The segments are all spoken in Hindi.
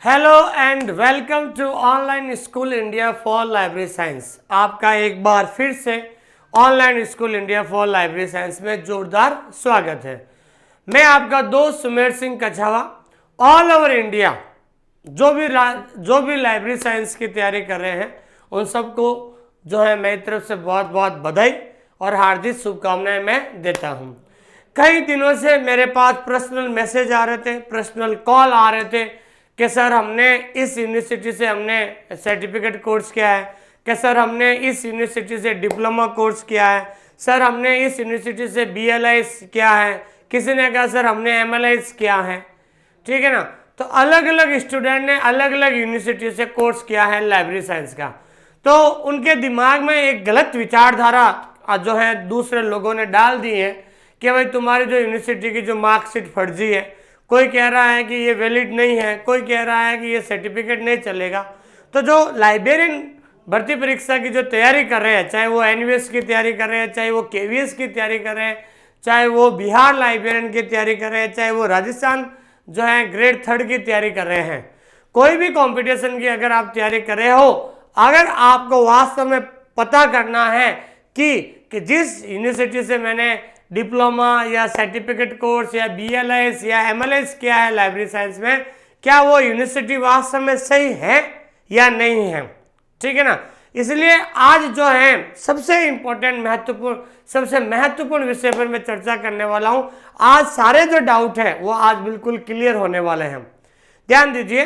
Hello and welcome to online school India for library science. आपका एक बार फिर से online school India for library science में जोरदार स्वागत है। मैं आपका दोस्त Sumer Singh Kachhawa. All over India जो भी लाइब्रेरी साइंस की तैयारी कर रहे हैं उन सबको जो है मेरी तरफ से बहुत बहुत बधाई और हार्दिक शुभकामनाएं मैं देता हूं। कई दिनों से मेरे पास पर्सनल मैसेज आ रहे थे, पर्सनल कॉल आ रहे थे कि सर हमने इस यूनिवर्सिटी से हमने सर्टिफिकेट कोर्स किया है, कि सर हमने इस यूनिवर्सिटी से डिप्लोमा कोर्स किया है, सर हमने इस यूनिवर्सिटी से BLS किया है, किसी ने कहा सर हमने MLS किया है। ठीक है ना। तो अलग अलग स्टूडेंट ने अलग अलग यूनिवर्सिटी से कोर्स किया है लाइब्रेरी साइंस का। तो उनके दिमाग में एक गलत विचारधारा जो है दूसरे लोगों ने डाल दी है कि भाई तुम्हारी जो यूनिवर्सिटी की जो मार्कशीट फर्जी है। कोई कह रहा है कि ये वैलिड नहीं है, कोई कह रहा है कि ये सर्टिफिकेट नहीं चलेगा। तो जो लाइब्रेरियन भर्ती परीक्षा की जो तैयारी कर रहे हैं, चाहे वो NVS की तैयारी कर रहे हैं, चाहे वो KVS की तैयारी कर रहे हैं, चाहे वो बिहार लाइब्रेरियन की तैयारी कर रहे हैं, चाहे वो राजस्थान जो है ग्रेड 3 की तैयारी कर रहे हैं, कोई भी कंपटीशन की अगर आप तैयारी कर रहे हो, अगर आपको वास्तव में पता करना है कि जिस यूनिवर्सिटी से मैंने डिप्लोमा या सर्टिफिकेट कोर्स या BLS या MLS किया है लाइब्रेरी साइंस में, क्या वो यूनिवर्सिटी वास्तव में सही है या नहीं है। ठीक है ना। इसलिए आज जो है सबसे इम्पोर्टेंट सबसे महत्वपूर्ण विषय पर मैं चर्चा करने वाला हूं। आज सारे जो डाउट है वो आज बिल्कुल क्लियर होने वाले हैं। ध्यान दीजिए,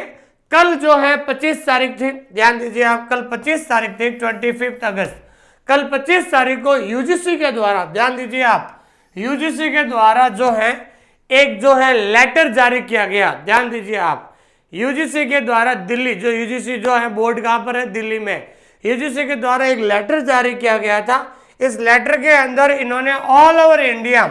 कल जो है 25 तारीख थी। ध्यान दीजिए आप, कल 25 तारीख थी, 25 अगस्त। कल 25 तारीख को UGC के द्वारा, ध्यान दीजिए आप, UGC के द्वारा जो है एक जो है लेटर जारी किया गया। ध्यान दीजिए आप, UGC के द्वारा दिल्ली जो UGC जो है बोर्ड कहाँ पर है, दिल्ली में। UGC के द्वारा एक लेटर जारी किया गया था। इस लेटर के अंदर इन्होंने ऑल ओवर इंडिया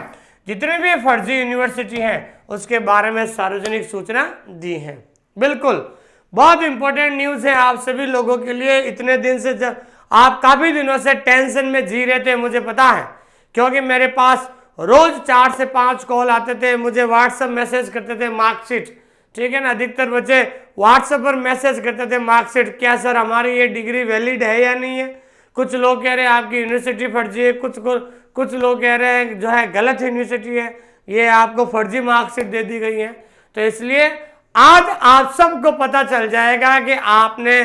जितने भी फर्जी यूनिवर्सिटी हैं उसके बारे में सार्वजनिक सूचना दी है। बिल्कुल बहुत इंपॉर्टेंट न्यूज़ है आप सभी लोगों के लिए। इतने दिन से जब आप काफ़ी दिनों से टेंशन में जी रहे थे, मुझे पता है, क्योंकि मेरे पास रोज 4 से 5 कॉल आते थे, मुझे व्हाट्सएप मैसेज करते थे मार्कशीट। ठीक है ना। अधिकतर बच्चे व्हाट्सएप पर मैसेज करते थे मार्कशीट, क्या सर हमारी ये डिग्री वैलिड है या नहीं है। कुछ लोग कह रहे हैं आपकी यूनिवर्सिटी फर्जी है, कुछ लोग कह रहे हैं जो है गलत यूनिवर्सिटी है, ये आपको फर्जी मार्कशीट दे दी गई है। तो इसलिए आज आप सबको पता चल जाएगा कि आपने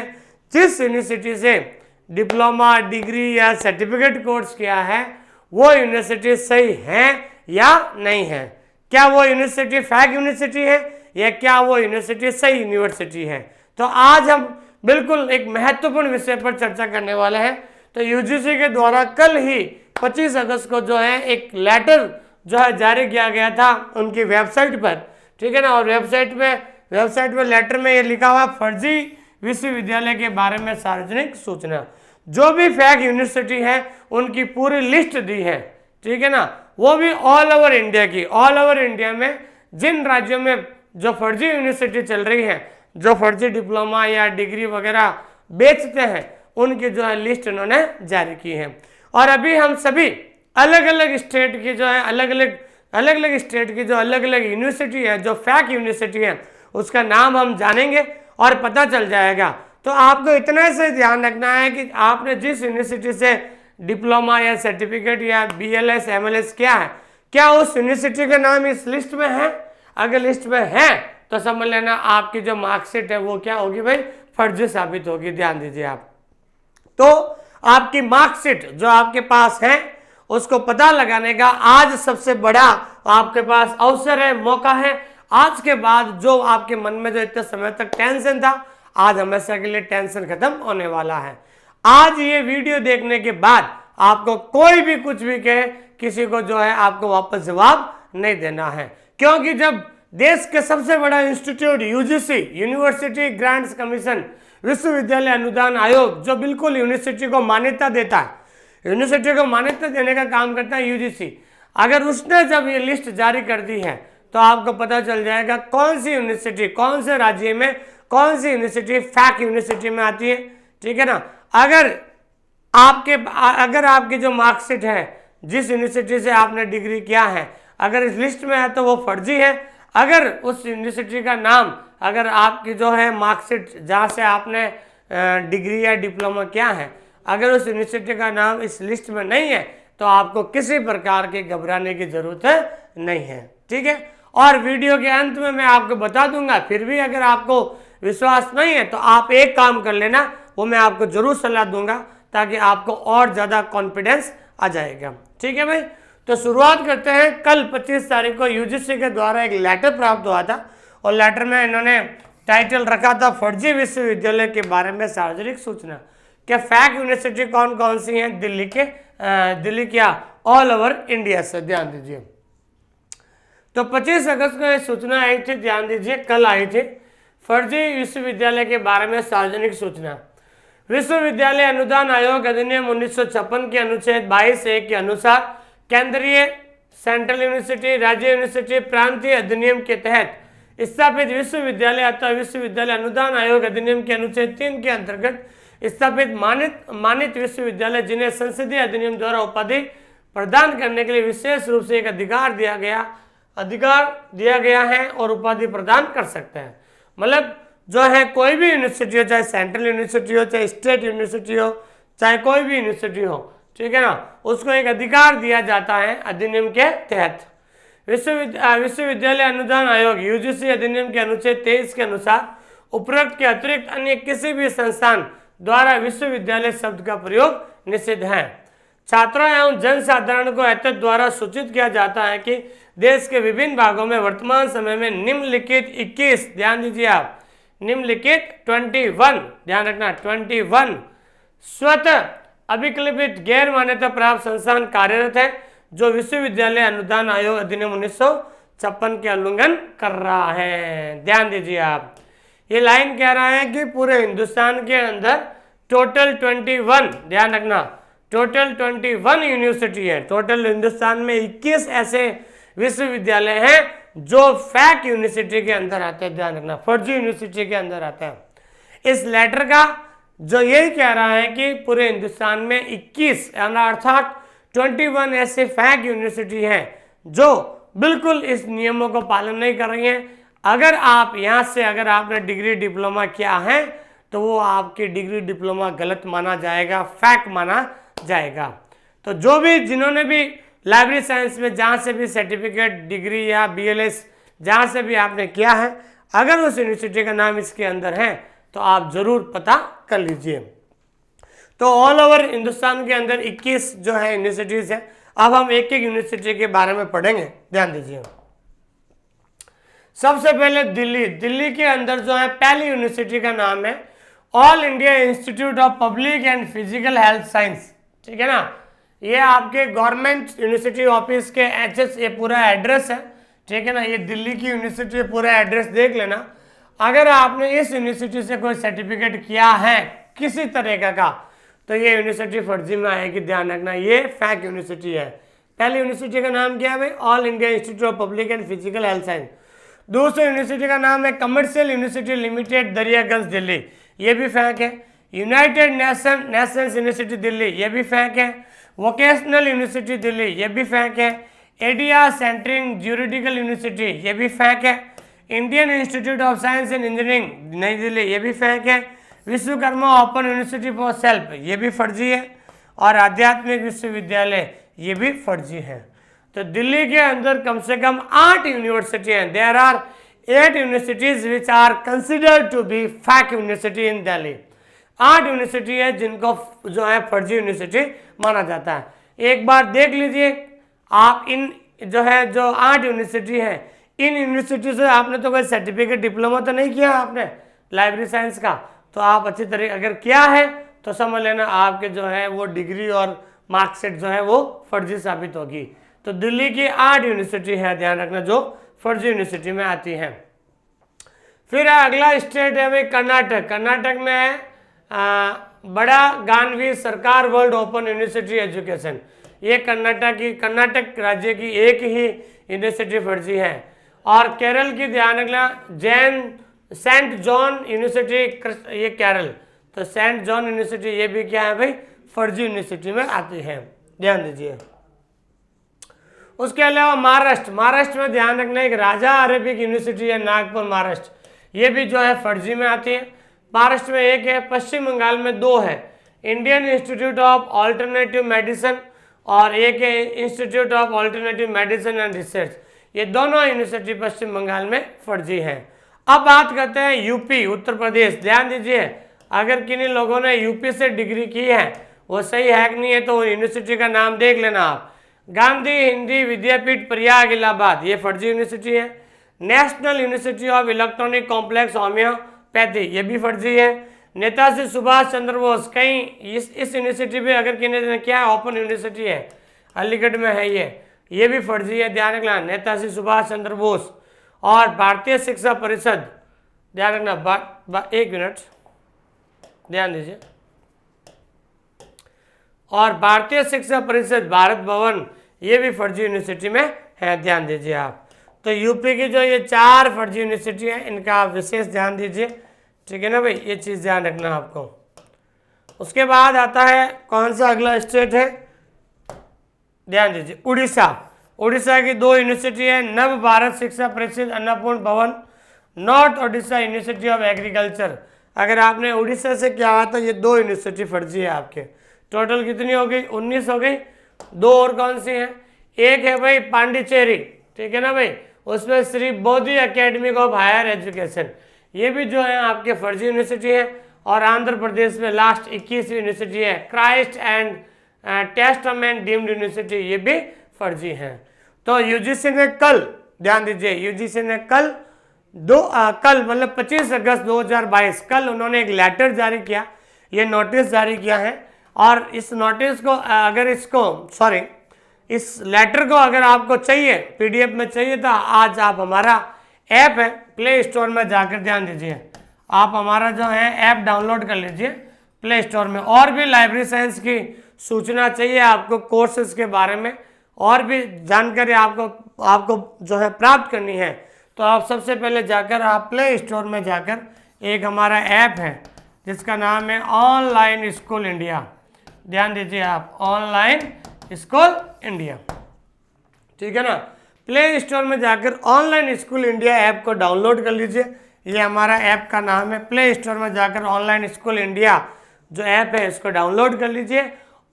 जिस यूनिवर्सिटी से डिप्लोमा, डिग्री या सर्टिफिकेट कोर्स किया है वो यूनिवर्सिटी सही है या नहीं है। क्या वो यूनिवर्सिटी फेक यूनिवर्सिटी है या क्या वो यूनिवर्सिटी सही यूनिवर्सिटी है। तो आज हम बिल्कुल एक महत्वपूर्ण विषय पर चर्चा करने वाले हैं। तो UGC के द्वारा कल ही 25 अगस्त को जो है एक लेटर जो है जारी किया गया था उनकी वेबसाइट पर। ठीक है ना। और वेबसाइट में लेटर में ये लिखा हुआ फर्जी विश्वविद्यालय के बारे में सार्वजनिक सूचना। जो भी फेक यूनिवर्सिटी है उनकी पूरी लिस्ट दी है। ठीक है ना। वो भी ऑल ओवर इंडिया की। ऑल ओवर इंडिया में जिन राज्यों में जो फर्जी यूनिवर्सिटी चल रही है, जो फर्जी डिप्लोमा या डिग्री वगैरह बेचते हैं, उनकी जो है लिस्ट उन्होंने जारी की है। और अभी हम सभी अलग अलग स्टेट की जो है अलग अलग स्टेट की जो अलग अलग यूनिवर्सिटी है, जो फेक यूनिवर्सिटी है, उसका नाम हम जानेंगे और पता चल जाएगा। तो आपको इतना से ध्यान रखना है कि आपने जिस यूनिवर्सिटी से डिप्लोमा या सर्टिफिकेट या BLS MLS किया है, क्या उस यूनिवर्सिटी का नाम इस लिस्ट में है। अगर लिस्ट में है तो समझ लेना आपकी जो मार्कशीट है वो क्या होगी भाई, फर्जी साबित होगी। ध्यान दीजिए आप। तो आपकी मार्कशीट जो आपके पास है उसको पता लगाने का आज सबसे बड़ा आपके पास अवसर है, मौका है। आज के बाद जो आपके मन में जो इतने समय तक टेंशन था, आज हमेशा के लिए टेंशन खत्म होने वाला है। आज ये वीडियो देखने के बाद आपको कोई भी कुछ भी कहे, किसी को जो है आपको वापस जवाब नहीं देना है। क्योंकि जब देश के सबसे बड़ा institute UGC university grants commission, विश्वविद्यालय अनुदान आयोग, जो बिल्कुल यूनिवर्सिटी को मान्यता देता है, यूनिवर्सिटी को मान्यता देने का काम करता है UGC, अगर उसने जब ये लिस्ट जारी कर दी है तो आपको पता चल जाएगा कौन सी यूनिवर्सिटी कौन से राज्य में, कौन सी यूनिवर्सिटी फेक यूनिवर्सिटी में आती है। ठीक है ना। अगर आपकी जो मार्कशीट है, जिस यूनिवर्सिटी से आपने डिग्री किया है, अगर इस लिस्ट में है तो वो फर्जी है। अगर उस यूनिवर्सिटी का नाम अगर आपकी जो है मार्कशीट जहाँ से आपने डिग्री या डिप्लोमा किया है, अगर उस यूनिवर्सिटी का नाम इस लिस्ट में नहीं है तो आपको किसी प्रकार के घबराने की ज़रूरत नहीं है। ठीक है, और वीडियो के अंत में मैं आपको बता दूंगा, फिर भी अगर आपको विश्वास नहीं है तो आप एक काम कर लेना, वो मैं आपको जरूर सलाह दूंगा ताकि आपको और ज़्यादा कॉन्फिडेंस आ जाएगा। ठीक है भाई, तो शुरुआत करते हैं। कल 25 तारीख को यूजीसी के द्वारा एक लेटर प्राप्त हुआ था और लेटर में इन्होंने टाइटल रखा था फर्जी विश्वविद्यालय के बारे में सार्वजनिक सूचना। क्या फेक यूनिवर्सिटी कौन कौन सी हैं दिल्ली क्या ऑल ओवर इंडिया से, ध्यान दीजिए। तो 25 अगस्त को ये सूचना आई थी, ध्यान दीजिए, कल आई थी। फर्जी विश्वविद्यालय के बारे में सार्वजनिक सूचना। विश्वविद्यालय अनुदान आयोग अधिनियम 1956 के अनुच्छेद 22(a) के अनुसार केंद्रीय सेंट्रल यूनिवर्सिटी, राज्य यूनिवर्सिटी, प्रांतीय अधिनियम के तहत स्थापित विश्वविद्यालय अथवा विश्वविद्यालय अनुदान आयोग अधिनियम के अनुच्छेद 3 के अंतर्गत स्थापित मानित विश्वविद्यालय जिन्हें संसदीय अधिनियम द्वारा उपाधि प्रदान करने के लिए विशेष रूप से एक अधिकार दिया गया है और उपाधि प्रदान कर सकते हैं। मतलब जो है कोई भी यूनिवर्सिटी हो, चाहे सेंट्रल यूनिवर्सिटी हो, चाहे स्टेट यूनिवर्सिटी हो, चाहे कोई भी यूनिवर्सिटी हो, ठीक है ना, उसको एक अधिकार दिया जाता है अधिनियम के तहत। विश्वविद्यालय अनुदान आयोग यूजीसी अधिनियम के अनुच्छेद 23 के अनुसार उपरोक्त के अतिरिक्त अन्य किसी भी संस्थान द्वारा विश्वविद्यालय शब्द का प्रयोग निषिद्ध है। छात्रों एवं जनसाधारण को एतद द्वारा सूचित किया जाता है कि देश के विभिन्न भागों में वर्तमान समय में निम्नलिखित 21, ध्यान दीजिए आप, निम्नलिखित 21, ध्यान रखना 21 स्वतः अभिकल्पित गैर मान्यता प्राप्त संस्थान कार्यरत है जो विश्वविद्यालय अनुदान आयोग अधिनियम 1956 के उल्लंघन कर रहा है। ध्यान दीजिए आप, ये लाइन कह रहा है कि पूरे हिंदुस्तान के अंदर टोटल 21, ध्यान रखना, टोटल 21 यूनिवर्सिटी है। टोटल हिंदुस्तान में 21 ऐसे विश्वविद्यालय हैं जो फैक यूनिवर्सिटी के अंदर आते हैं, ध्यान रखना, फर्जी यूनिवर्सिटी के अंदर आते हैं। इस लेटर का जो यही कह रहा है कि पूरे हिंदुस्तान में 21 अर्थात 21 ऐसे फैक यूनिवर्सिटी हैं जो बिल्कुल इस नियमों को पालन नहीं कर रही हैं। अगर आप यहाँ से अगर आपने डिग्री डिप्लोमा किया है तो वो आपकी डिग्री डिप्लोमा गलत माना जाएगा, फैक माना जाएगा। तो जो भी जिन्होंने भी लाइब्रेरी साइंस में जहाँ से भी सर्टिफिकेट, डिग्री या बीएलएस जहाँ से भी आपने किया है, अगर उस यूनिवर्सिटी का नाम इसके अंदर है तो आप जरूर पता कर लीजिए। तो ऑल ओवर हिंदुस्तान के अंदर 21 जो है यूनिवर्सिटीज हैं। अब हम एक एक यूनिवर्सिटी के बारे में पढ़ेंगे, ध्यान दीजिए। सबसे पहले दिल्ली के अंदर जो है पहली यूनिवर्सिटी का नाम है all India institute of public and physical health science, ठीक है ना। ये आपके गवर्नमेंट यूनिवर्सिटी ऑफिस के एचएस, ये पूरा एड्रेस है, ठीक है ना। ये दिल्ली की यूनिवर्सिटी पूरा एड्रेस देख लेना। अगर आपने इस यूनिवर्सिटी से कोई सर्टिफिकेट किया है किसी तरीके का तो ये यूनिवर्सिटी फर्जी में आएगी, ध्यान रखना, ये फैक यूनिवर्सिटी है। पहली यूनिवर्सिटी का नाम क्या है भाई, all India institute of public and physical health science. दूसरी यूनिवर्सिटी का नाम है commercial university limited Daryaganj Delhi, ये भी फैक है। यूनाइटेड नेशंस यूनिवर्सिटी दिल्ली, ये भी फैक है। वोकेशनल यूनिवर्सिटी दिल्ली, ये भी फैक है। एडिया सेंट्रिंग ज्यूरिडिकल यूनिवर्सिटी, ये भी फैक है। Indian institute of science and engineering नई दिल्ली, ये भी फैक है। Vishwakarma open university for self, ये भी फर्जी है। और आध्यात्मिक विश्वविद्यालय, ये भी फर्जी है। तो दिल्ली के अंदर कम से कम 8 यूनिवर्सिटी हैं। There are 8 universities which are considered to be fake university in Delhi. 8 university है जिनको जो है फर्जी यूनिवर्सिटी माना जाता है। एक बार देख लीजिए आप, इन जो 8 यूनिवर्सिटी है, इन यूनिवर्सिटी से आपने तो कोई सर्टिफिकेट डिप्लोमा तो नहीं किया आपने लाइब्रेरी साइंस का, तो आप अच्छी तरीके अगर किया है तो समझ लेना आपके जो है वो डिग्री और मार्कशीट जो है वो फर्जी साबित होगी। तो दिल्ली की 8 यूनिवर्सिटी है, ध्यान रखना, जो फर्जी यूनिवर्सिटी में आती हैं। फिर अगला स्टेट है भाई कर्नाटक। कर्नाटक में है बड़ा गानवी सरकार वर्ल्ड ओपन यूनिवर्सिटी एजुकेशन। ये कर्नाटक राज्य की एक ही यूनिवर्सिटी फर्जी है। और केरल की ध्यान रखना सेंट जॉन यूनिवर्सिटी, ये केरल, तो सेंट जॉन यूनिवर्सिटी ये भी क्या है भाई, फर्जी यूनिवर्सिटी में आती है, ध्यान दीजिए। उसके अलावा महाराष्ट्र में ध्यान रखना एक राजा अरेबिक यूनिवर्सिटी है नागपुर महाराष्ट्र, ये भी जो है फर्जी में आती है। महाराष्ट्र में एक है, पश्चिम बंगाल में 2 है, Indian institute of alternative medicine और एक है institute of alternative medicine and research. ये दोनों यूनिवर्सिटी पश्चिम बंगाल में फर्जी है। अब बात करते हैं यूपी, उत्तर प्रदेश। ध्यान दीजिए, अगर किन्हीं लोगों ने यूपी से डिग्री की है वो सही है कि नहीं है तो यूनिवर्सिटी का नाम देख लेना आप। गांधी हिंदी विद्यापीठ प्रयाग इलाहाबाद, ये फर्जी यूनिवर्सिटी है। National university of electronic complex homeopathy, ये भी फर्जी है। नेताजी सुभाष चंद्र बोस, कहीं इस यूनिवर्सिटी पे अगर किन्हीं क्या है, ओपन यूनिवर्सिटी है, अलीगढ़ में है, ये भी फर्जी है, ध्यान रखना। नेताजी सुभाष चंद्र बोस और भारतीय शिक्षा परिषद, ध्यान रखना, एक मिनट ध्यान दीजिए, और भारतीय शिक्षा परिषद भारत भवन, ये भी फर्जी यूनिवर्सिटी में है, ध्यान दीजिए आप। तो यूपी की जो ये 4 फर्जी यूनिवर्सिटी है, इनका आप विशेष ध्यान दीजिए, ठीक है ना भाई, ये चीज़ ध्यान रखना आपको। उसके बाद आता है कौन सा अगला स्टेट है, ध्यान दीजिए, उड़ीसा। उड़ीसा की 2 यूनिवर्सिटी है, नव भारत शिक्षा परिषद अन्नपूर्ण भवन, north Orissa university of agriculture. अगर आपने उड़ीसा से क्या हुआ तो ये 2 यूनिवर्सिटी फर्जी है आपके। टोटल कितनी हो गई, 19 हो गई। 2 और कौन सी हैं, एक है भाई पांडिचेरी, ठीक है ना भाई, उसमें श्री बोधि एकेडमी ऑफ हायर एजुकेशन, ये भी जो है आपके फर्जी यूनिवर्सिटी है। और आंध्र प्रदेश में लास्ट 21वीं यूनिवर्सिटी है, Christ and testament deemed university, ये भी फर्जी हैं। तो यूजीसी ने कल, ध्यान दीजिए, यूजीसी ने कल कल मतलब 25 अगस्त 2022 कल उन्होंने एक लेटर जारी किया, ये नोटिस जारी किया है। और इस नोटिस को अगर इस लेटर को अगर आपको चाहिए पीडीएफ में चाहिए तो आज आप हमारा ऐप है प्ले स्टोर में जाकर, ध्यान दीजिए, आप हमारा जो है ऐप डाउनलोड कर लीजिए प्ले स्टोर में। और भी लाइब्रेरी साइंस की सूचना चाहिए आपको, कोर्सेज के बारे में और भी जानकारी आपको जो है प्राप्त करनी है, तो आप सबसे पहले जाकर आप प्ले स्टोर में जाकर एक हमारा ऐप है जिसका नाम है ऑनलाइन स्कूल इंडिया, ध्यान दीजिए आप, ऑनलाइन स्कूल इंडिया, ठीक है ना। प्ले स्टोर में जाकर ऑनलाइन स्कूल इंडिया ऐप को डाउनलोड कर लीजिए, ये हमारा ऐप का नाम है। प्ले स्टोर में जाकर ऑनलाइन स्कूल इंडिया जो ऐप है इसको डाउनलोड कर लीजिए।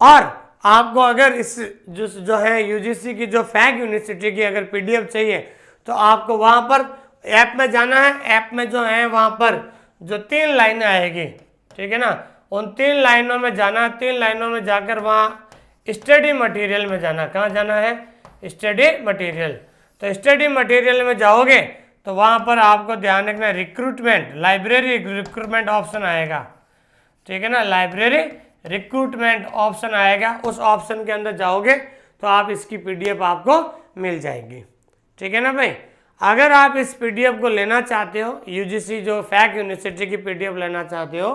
और आपको अगर इस जो है यूजीसी की जो फैक यूनिवर्सिटी की अगर पीडीएफ चाहिए तो आपको वहाँ पर ऐप में जाना है। ऐप में जो है वहाँ पर जो 3 लाइनें आएगी, ठीक है ना, उन 3 लाइनों में जाना, 3 लाइनों में जाकर वहाँ स्टडी मटेरियल में जाना। कहाँ जाना है, स्टडी मटेरियल। तो स्टडी मटेरियल में जाओगे तो वहाँ पर आपको ध्यान रखना रिक्रूटमेंट, लाइब्रेरी रिक्रूटमेंट ऑप्शन आएगा, ठीक है ना, लाइब्रेरी रिक्रूटमेंट ऑप्शन आएगा। उस ऑप्शन के अंदर जाओगे तो आप इसकी पीडीएफ आपको मिल जाएगी, ठीक है ना भाई। अगर आप इस पीडीएफ को लेना चाहते हो, यूजीसी जो फैक यूनिवर्सिटी की पीडीएफ लेना चाहते हो,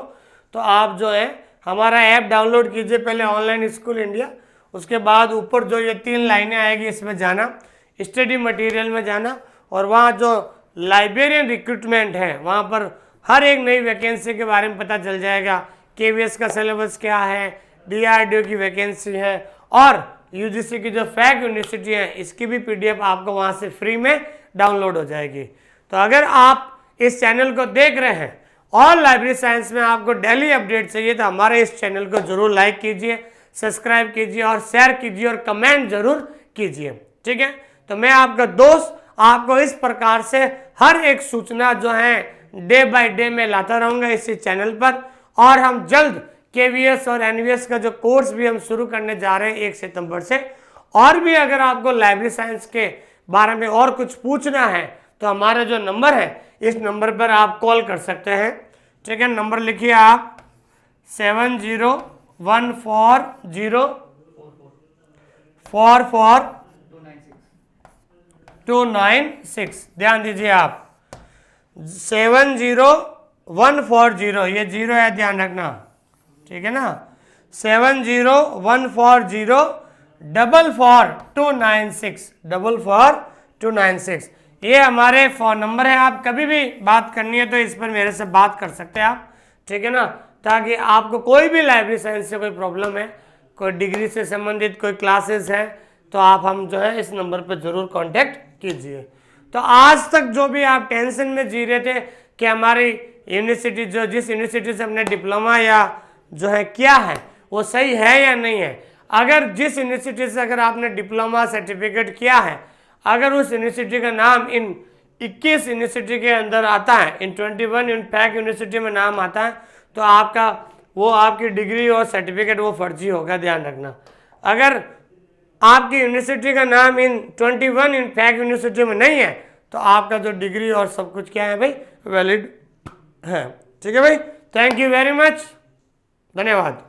तो आप जो है हमारा ऐप डाउनलोड कीजिए पहले ऑनलाइन स्कूल इंडिया। उसके बाद ऊपर जो ये 3 लाइनें आएगी इसमें जाना, स्टडी मटेरियल में जाना, और वहाँ जो लाइब्रेरियन रिक्रूटमेंट है वहाँ पर हर एक नई वैकेंसी के बारे में पता चल जाएगा। केवीएस का सिलेबस क्या है, डीआरडीओ की वैकेंसी है, और यूजीसी की जो फैक यूनिवर्सिटी है इसकी भी पीडीएफ आपको वहाँ से फ्री में डाउनलोड हो जाएगी। तो अगर आप इस चैनल को देख रहे हैं और लाइब्रेरी साइंस में आपको डेली अपडेट चाहिए तो हमारे इस चैनल को जरूर लाइक कीजिए, सब्सक्राइब कीजिए और शेयर कीजिए और कमेंट जरूर कीजिए, ठीक है। तो मैं आपका दोस्त आपको इस प्रकार से हर एक सूचना जो है डे बाय डे में लाता रहूँगा इसी चैनल पर। और हम जल्द केवीएस और एनवीएस का जो कोर्स भी हम शुरू करने जा रहे हैं 1 सितंबर से। और भी अगर आपको लाइब्रेरी साइंस के बारे में और कुछ पूछना है तो हमारा जो नंबर है इस नंबर पर आप कॉल कर सकते हैं, ठीक है। नंबर लिखिए आप 70144296, ध्यान दीजिए आप 70140, ये 0 है, ध्यान रखना, ठीक है ना, 701404429644296, ये हमारे फ़ोन नंबर है। आप कभी भी बात करनी है तो इस पर मेरे से बात कर सकते हैं आप, ठीक है ना, ताकि आपको कोई भी लाइब्रेरी साइंस से कोई प्रॉब्लम है, कोई डिग्री से संबंधित कोई क्लासेस हैं तो आप हम जो है इस नंबर पर ज़रूर कांटेक्ट कीजिए। तो आज तक जो भी आप टेंशन में जी रहे थे, कि हमारी यूनिवर्सिटी जिस यूनिवर्सिटी से हमने डिप्लोमा या जो है किया है वो सही है या नहीं है। अगर जिस यूनिवर्सिटी से अगर आपने डिप्लोमा सर्टिफिकेट किया है, अगर उस यूनिवर्सिटी का नाम इन 21 यूनिवर्सिटी के अंदर आता है, इन 21 इन पैक यूनिवर्सिटी में नाम आता है, तो आपका वो आपकी डिग्री और सर्टिफिकेट वो फर्जी होगा, ध्यान रखना। अगर आपकी यूनिवर्सिटी का नाम इन 21 इन पैक यूनिवर्सिटी में नहीं है तो आपका जो डिग्री और सब कुछ क्या है भाई, वैलिड है। ठीक है भाई, थैंक यू वेरी मच, धन्यवाद।